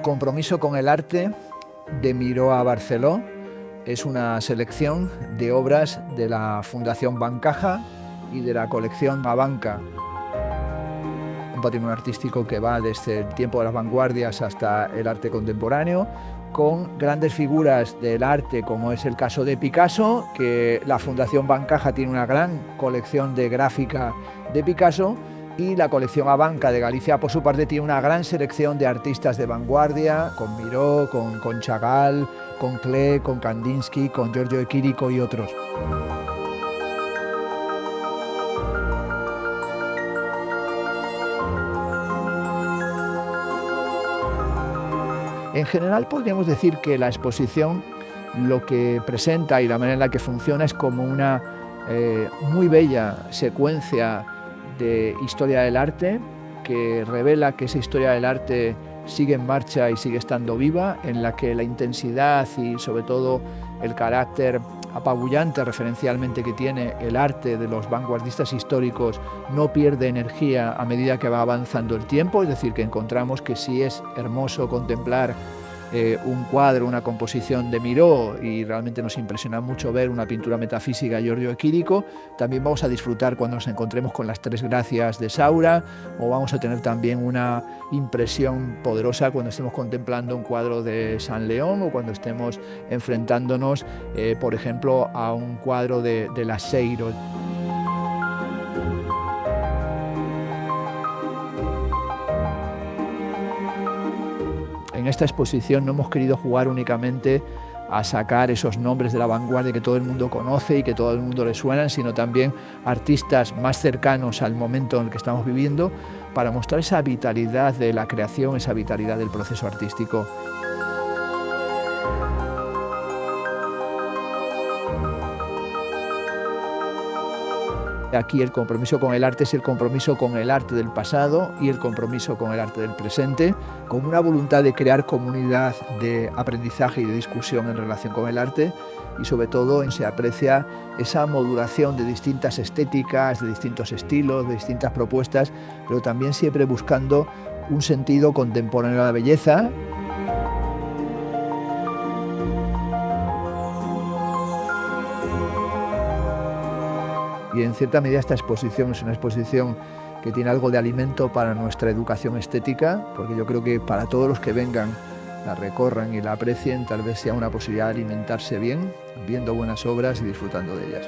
Compromiso con el arte, de Miró a Barceló, es una selección de obras de la Fundación Bancaja y de la colección Abanca. Un patrimonio artístico que va desde el tiempo de las vanguardias hasta el arte contemporáneo, con grandes figuras del arte, como es el caso de Picasso, que la Fundación Bancaja tiene una gran colección de gráfica de Picasso, y la colección Abanca de Galicia, por su parte, tiene una gran selección de artistas de vanguardia, con Miró, con Chagall, con Klee, con Kandinsky, con Giorgio de Chirico y otros. En general podríamos decir que la exposición lo que presenta y la manera en la que funciona es como una muy bella secuencia de historia del arte, que revela que esa historia del arte sigue en marcha y sigue estando viva, en la que la intensidad y sobre todo el carácter apabullante referencialmente que tiene el arte de los vanguardistas históricos no pierde energía a medida que va avanzando el tiempo, es decir, que encontramos que sí es hermoso contemplar un cuadro, una composición de Miró, y realmente nos impresiona mucho ver una pintura metafísica de Giorgio de Chirico. También vamos a disfrutar cuando nos encontremos con las Tres Gracias de Saura, o vamos a tener también una impresión poderosa cuando estemos contemplando un cuadro de San León, o cuando estemos enfrentándonos, por ejemplo, a un cuadro de Laseiro. En esta exposición no hemos querido jugar únicamente a sacar esos nombres de la vanguardia que todo el mundo conoce y que todo el mundo le suenan, sino también artistas más cercanos al momento en el que estamos viviendo, para mostrar esa vitalidad de la creación, esa vitalidad del proceso artístico. Aquí el compromiso con el arte es el compromiso con el arte del pasado y el compromiso con el arte del presente, con una voluntad de crear comunidad de aprendizaje y de discusión en relación con el arte, y sobre todo se aprecia esa modulación de distintas estéticas, de distintos estilos, de distintas propuestas, pero también siempre buscando un sentido contemporáneo de la belleza. Y en cierta medida esta exposición es una exposición que tiene algo de alimento para nuestra educación estética, porque yo creo que para todos los que vengan, la recorran y la aprecien, tal vez sea una posibilidad de alimentarse bien, viendo buenas obras y disfrutando de ellas.